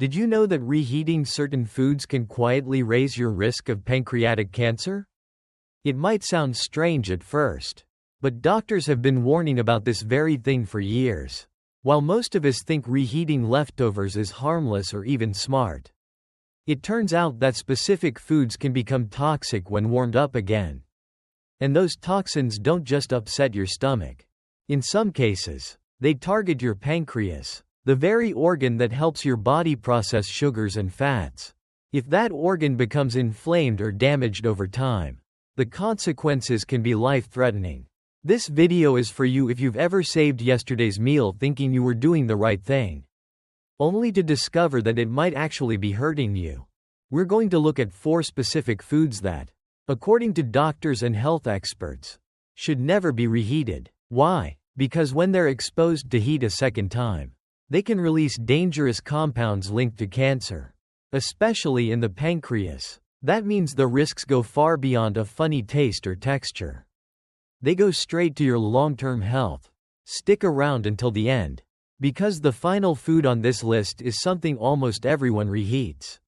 Did you know that reheating certain foods can quietly raise your risk of pancreatic cancer? It might sound strange at first, but doctors have been warning about this very thing for years. While most of us think reheating leftovers is harmless or even smart, it turns out that specific foods can become toxic when warmed up again. And those toxins don't just upset your stomach. In some cases, they target your pancreas, the very organ that helps your body process sugars and fats. If that organ becomes inflamed or damaged over time, the consequences can be life-threatening. This video is for you if you've ever saved yesterday's meal thinking you were doing the right thing, only to discover that it might actually be hurting you. We're going to look at 4 specific foods that, according to doctors and health experts, should never be reheated. Why? Because when they're exposed to heat a second time, they can release dangerous compounds linked to cancer, especially in the pancreas. That means the risks go far beyond a funny taste or texture. They go straight to your long-term health. Stick around until the end, because the final food on this list is something almost everyone reheats.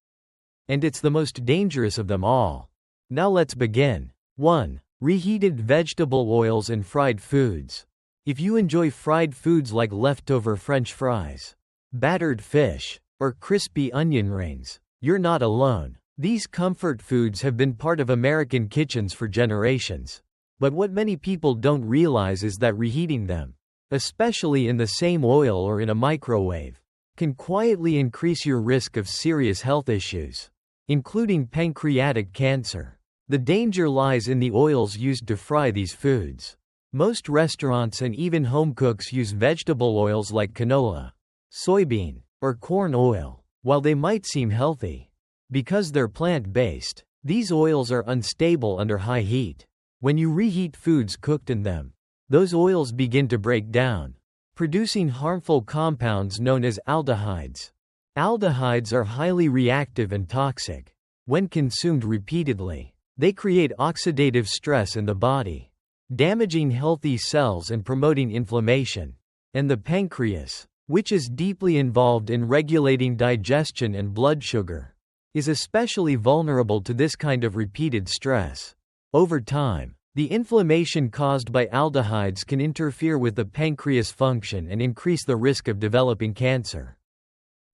And it's the most dangerous of them all. Now let's begin. 1. Reheated vegetable oils and fried foods. If you enjoy fried foods like leftover French fries, battered fish, or crispy onion rings, you're not alone. These comfort foods have been part of American kitchens for generations. But what many people don't realize is that reheating them, especially in the same oil or in a microwave, can quietly increase your risk of serious health issues, including pancreatic cancer. The danger lies in the oils used to fry these foods. Most restaurants and even home cooks use vegetable oils like canola, soybean, or corn oil. While they might seem healthy, because they're plant-based, these oils are unstable under high heat. When you reheat foods cooked in them, those oils begin to break down, producing harmful compounds known as aldehydes. Aldehydes are highly reactive and toxic. When consumed repeatedly, they create oxidative stress in the body, damaging healthy cells and promoting inflammation. And the pancreas, which is deeply involved in regulating digestion and blood sugar, is especially vulnerable to this kind of repeated stress. Over time, the inflammation caused by aldehydes can interfere with the pancreas function and increase the risk of developing cancer.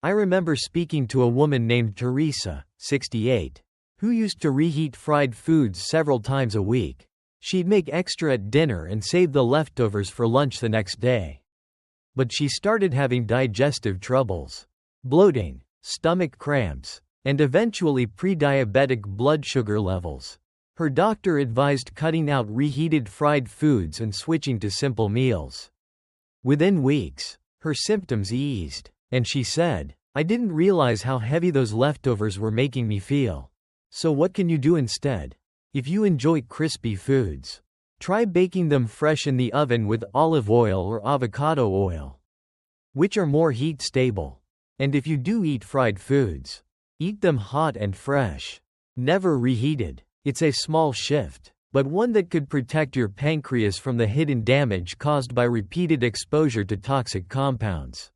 I remember speaking to a woman named Teresa, 68, who used to reheat fried foods several times a week. She'd make extra at dinner and save the leftovers for lunch the next day. But she started having digestive troubles, bloating, stomach cramps, and eventually pre-diabetic blood sugar levels. Her doctor advised cutting out reheated fried foods and switching to simple meals. Within weeks, her symptoms eased, and she said, "I didn't realize how heavy those leftovers were making me feel." So what can you do instead? If you enjoy crispy foods, try baking them fresh in the oven with olive oil or avocado oil, which are more heat stable. And if you do eat fried foods, eat them hot and fresh, never reheated. It's a small shift, but one that could protect your pancreas from the hidden damage caused by repeated exposure to toxic compounds.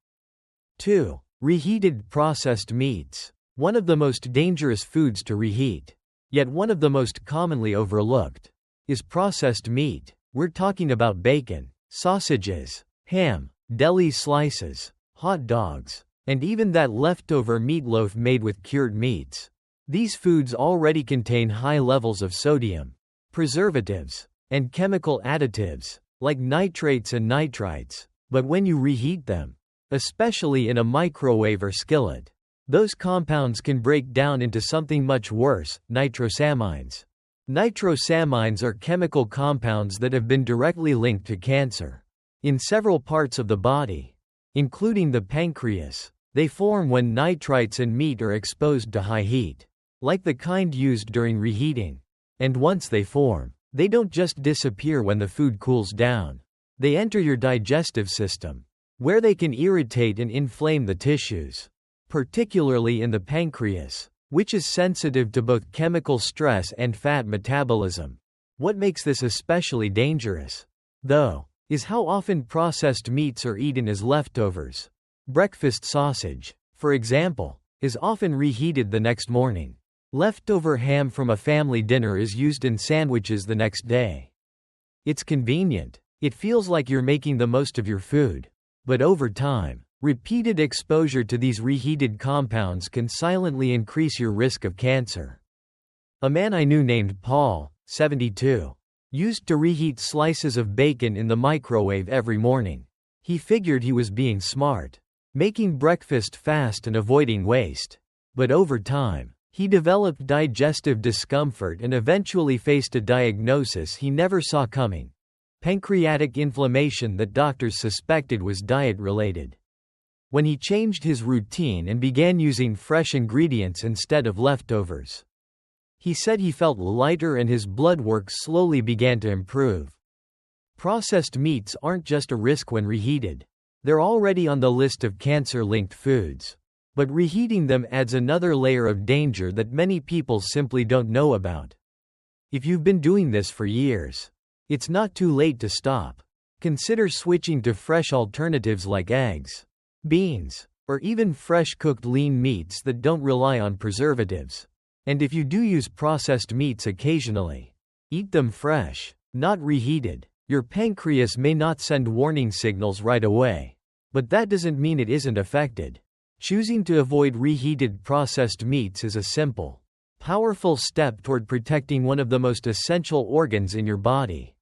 2. Reheated processed meats. One of the most dangerous foods to reheat, yet one of the most commonly overlooked, is processed meat. We're talking about bacon, sausages, ham, deli slices, hot dogs, and even that leftover meatloaf made with cured meats. These foods already contain high levels of sodium, preservatives, and chemical additives, like nitrates and nitrites. But when you reheat them, especially in a microwave or skillet, those compounds can break down into something much worse, nitrosamines. Nitrosamines are chemical compounds that have been directly linked to cancer. In several parts of the body, including the pancreas, they form when nitrites in meat are exposed to high heat, like the kind used during reheating. And once they form, they don't just disappear when the food cools down. They enter your digestive system, where they can irritate and inflame the tissues, particularly in the pancreas, which is sensitive to both chemical stress and fat metabolism. What makes this especially dangerous, though, is how often processed meats are eaten as leftovers. Breakfast sausage, for example, is often reheated the next morning. Leftover ham from a family dinner is used in sandwiches the next day. It's convenient. It feels like you're making the most of your food. But over time, repeated exposure to these reheated compounds can silently increase your risk of cancer. A man I knew named Paul, 72, used to reheat slices of bacon in the microwave every morning. He figured he was being smart, making breakfast fast and avoiding waste. But over time, he developed digestive discomfort and eventually faced a diagnosis he never saw coming: pancreatic inflammation that doctors suspected was diet-related. When he changed his routine and began using fresh ingredients instead of leftovers, he said he felt lighter and his blood work slowly began to improve. Processed meats aren't just a risk when reheated. They're already on the list of cancer-linked foods. But reheating them adds another layer of danger that many people simply don't know about. If you've been doing this for years, it's not too late to stop. Consider switching to fresh alternatives like eggs, beans, or even fresh cooked lean meats that don't rely on preservatives. And if you do use processed meats occasionally, eat them fresh, not reheated. Your pancreas may not send warning signals right away, but that doesn't mean it isn't affected. Choosing to avoid reheated processed meats is a simple, powerful step toward protecting one of the most essential organs in your body.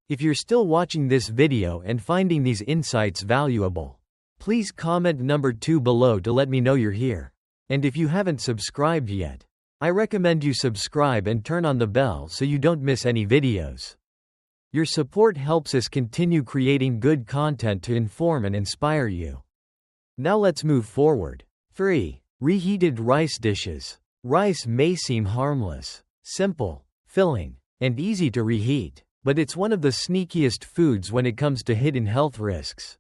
If you're still watching this video and finding these insights valuable, please comment number 2 below to let me know you're here. And if you haven't subscribed yet, I recommend you subscribe and turn on the bell so you don't miss any videos. Your support helps us continue creating good content to inform and inspire you. Now let's move forward. 3. Reheated rice dishes. Rice may seem harmless, simple, filling, and easy to reheat, but it's one of the sneakiest foods when it comes to hidden health risks.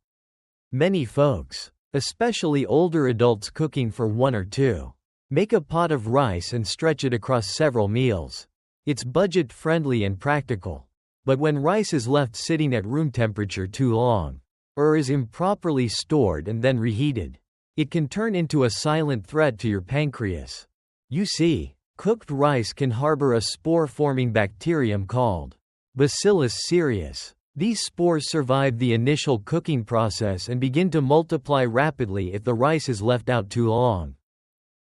Many folks, especially older adults cooking for 1 or 2, make a pot of rice and stretch it across several meals. It's budget-friendly and practical. But when rice is left sitting at room temperature too long, or is improperly stored and then reheated, it can turn into a silent threat to your pancreas. You see, cooked rice can harbor a spore-forming bacterium called Bacillus cereus. These spores survive the initial cooking process and begin to multiply rapidly if the rice is left out too long.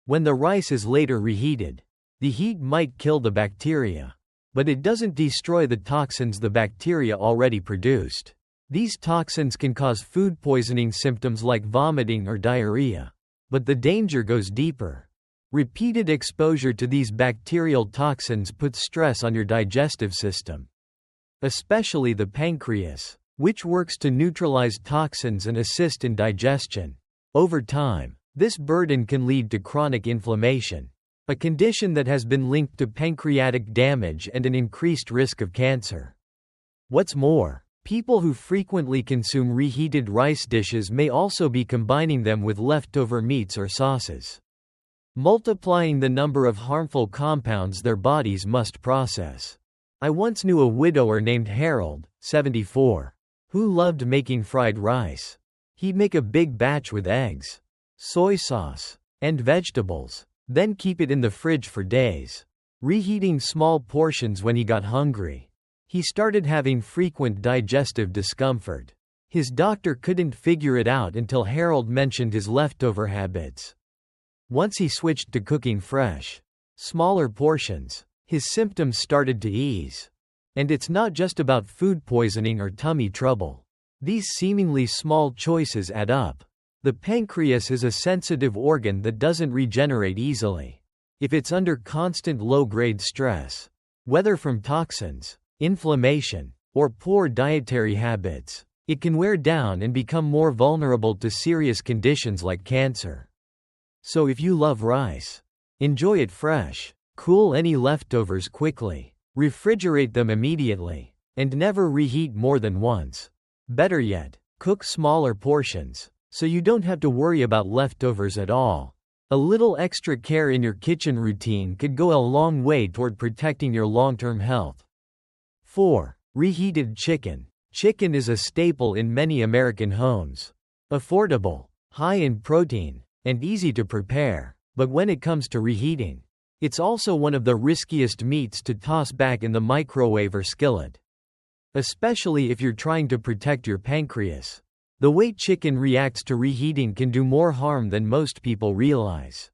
When the rice is later reheated, the heat might kill the bacteria, but it doesn't destroy the toxins the bacteria already produced. These toxins can cause food poisoning symptoms like vomiting or diarrhea. But the danger goes deeper. Repeated exposure to these bacterial toxins puts stress on your digestive system, especially the pancreas, which works to neutralize toxins and assist in digestion. Over time, this burden can lead to chronic inflammation, a condition that has been linked to pancreatic damage and an increased risk of cancer. What's more, people who frequently consume reheated rice dishes may also be combining them with leftover meats or sauces, multiplying the number of harmful compounds their bodies must process. I once knew a widower named Harold, 74, who loved making fried rice. He'd make a big batch with eggs, soy sauce, and vegetables, then keep it in the fridge for days, reheating small portions when he got hungry. He started having frequent digestive discomfort. His doctor couldn't figure it out until Harold mentioned his leftover habits. Once he switched to cooking fresh, smaller portions, his symptoms started to ease. And it's not just about food poisoning or tummy trouble. These seemingly small choices add up. The pancreas is a sensitive organ that doesn't regenerate easily. If it's under constant low-grade stress, whether from toxins, inflammation, or poor dietary habits, it can wear down and become more vulnerable to serious conditions like cancer. So if you love rice, enjoy it fresh, cool any leftovers quickly, refrigerate them immediately, and never reheat more than once. Better yet, cook smaller portions, so you don't have to worry about leftovers at all. A little extra care in your kitchen routine could go a long way toward protecting your long-term health. 4. Reheated chicken. Chicken is a staple in many American homes. Affordable, high in protein, and easy to prepare, But when it comes to reheating, it's also one of the riskiest meats to toss back in the microwave or skillet. Especially if you're trying to protect your pancreas. The way chicken reacts to reheating can do more harm than most people realize.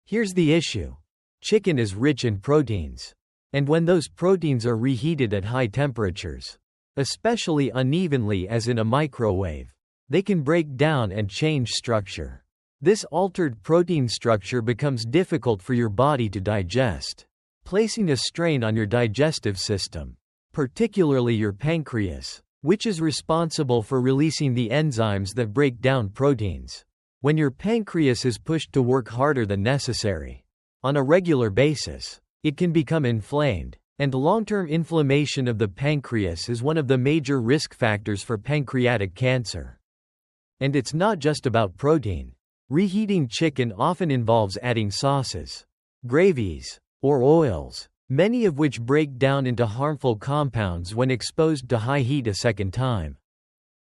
Here's the issue. Chicken is rich in proteins. And when those proteins are reheated at high temperatures, especially unevenly as in a microwave, they can break down and change structure. This altered protein structure becomes difficult for your body to digest, placing a strain on your digestive system, particularly your pancreas, which is responsible for releasing the enzymes that break down proteins. When your pancreas is pushed to work harder than necessary, on a regular basis, it can become inflamed, and long-term inflammation of the pancreas is one of the major risk factors for pancreatic cancer. And it's not just about protein. Reheating chicken often involves adding sauces, gravies, or oils, many of which break down into harmful compounds when exposed to high heat a second time.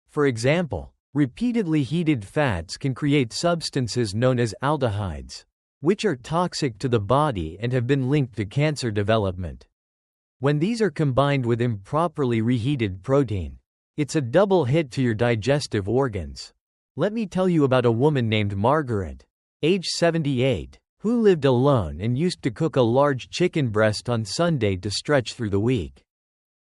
For example, repeatedly heated fats can create substances known as aldehydes, which are toxic to the body and have been linked to cancer development. When these are combined with improperly reheated protein, it's a double hit to your digestive organs. Let me tell you about a woman named Margaret, age 78, who lived alone and used to cook a large chicken breast on Sunday to stretch through the week.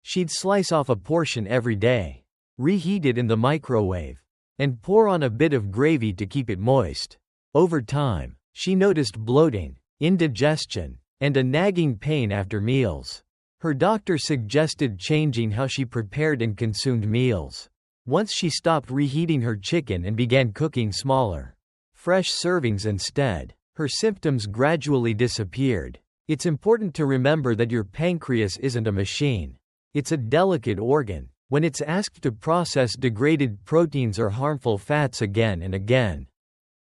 She'd slice off a portion every day, reheat it in the microwave, and pour on a bit of gravy to keep it moist. Over time, she noticed bloating, indigestion, and a nagging pain after meals. Her doctor suggested changing how she prepared and consumed meals. Once she stopped reheating her chicken and began cooking smaller, fresh servings instead, her symptoms gradually disappeared. It's important to remember that your pancreas isn't a machine. It's a delicate organ. When it's asked to process degraded proteins or harmful fats again and again,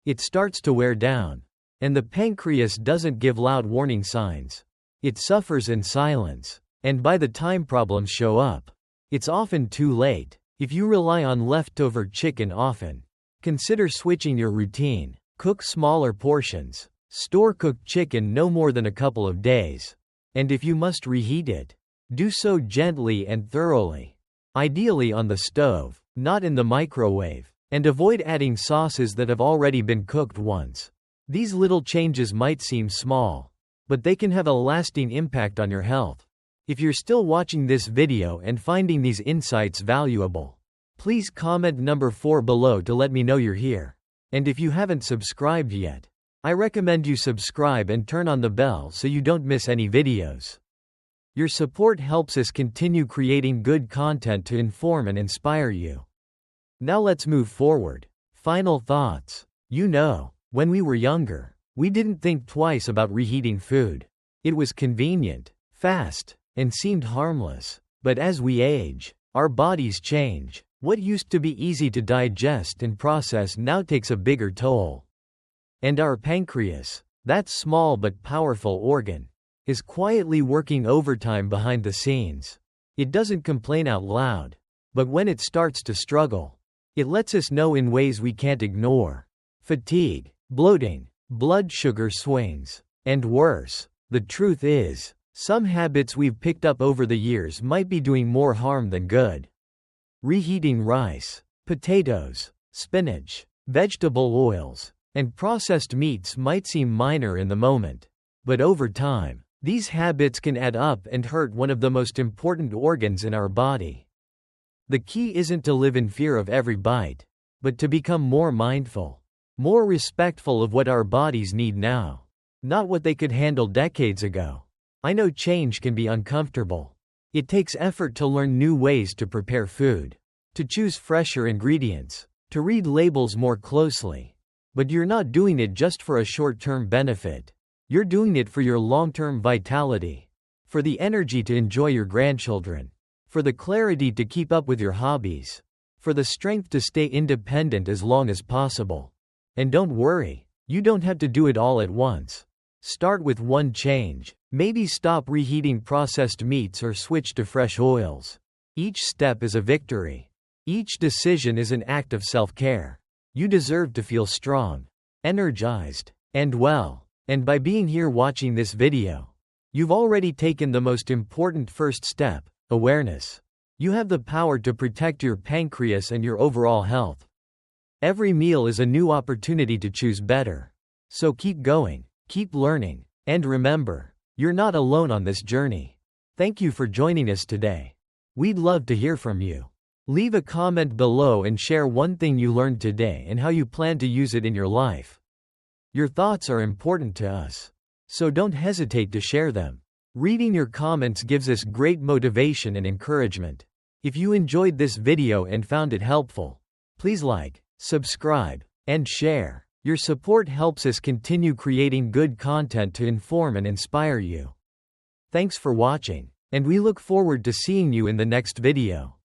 it starts to wear down. And the pancreas doesn't give loud warning signs. It suffers in silence. And by the time problems show up, it's often too late. If you rely on leftover chicken often, consider switching your routine. Cook smaller portions. Store cooked chicken no more than a couple of days. And if you must reheat it, do so gently and thoroughly. Ideally on the stove, not in the microwave. And avoid adding sauces that have already been cooked once. These little changes might seem small, but they can have a lasting impact on your health. If you're still watching this video and finding these insights valuable, please comment number 4 below to let me know you're here. And if you haven't subscribed yet, I recommend you subscribe and turn on the bell so you don't miss any videos. Your support helps us continue creating good content to inform and inspire you. Now let's move forward. Final thoughts. When we were younger, we didn't think twice about reheating food. It was convenient, fast, and seemed harmless. But as we age, our bodies change. What used to be easy to digest and process now takes a bigger toll. And our pancreas, that small but powerful organ, is quietly working overtime behind the scenes. It doesn't complain out loud, but when it starts to struggle, it lets us know in ways we can't ignore. Fatigue, bloating, blood sugar swings, and worse. The truth is, some habits we've picked up over the years might be doing more harm than good. Reheating rice, potatoes, spinach, vegetable oils, and processed meats might seem minor in the moment, but over time, these habits can add up and hurt one of the most important organs in our body. The key isn't to live in fear of every bite, but to become more mindful, more respectful of what our bodies need now, not what they could handle decades ago. I know change can be uncomfortable. It takes effort to learn new ways to prepare food, to choose fresher ingredients, to read labels more closely. But you're not doing it just for a short-term benefit. You're doing it for your long-term vitality, for the energy to enjoy your grandchildren, for the clarity to keep up with your hobbies, for the strength to stay independent as long as possible. And don't worry, you don't have to do it all at once. Start with one change. Maybe stop reheating processed meats or switch to fresh oils. Each step is a victory. Each decision is an act of self-care. You deserve to feel strong, energized, And well, and by being here watching this video, you've already taken the most important first step, awareness. You have the power to protect your pancreas and your overall health. Every meal is a new opportunity to choose better. So keep going, keep learning, and remember, you're not alone on this journey. Thank you for joining us today. We'd love to hear from you. Leave a comment below and share one thing you learned today and how you plan to use it in your life. Your thoughts are important to us, so don't hesitate to share them. Reading your comments gives us great motivation and encouragement. If you enjoyed this video and found it helpful, please like, subscribe, and share. Your support helps us continue creating good content to inform and inspire you. Thanks for watching, and we look forward to seeing you in the next video.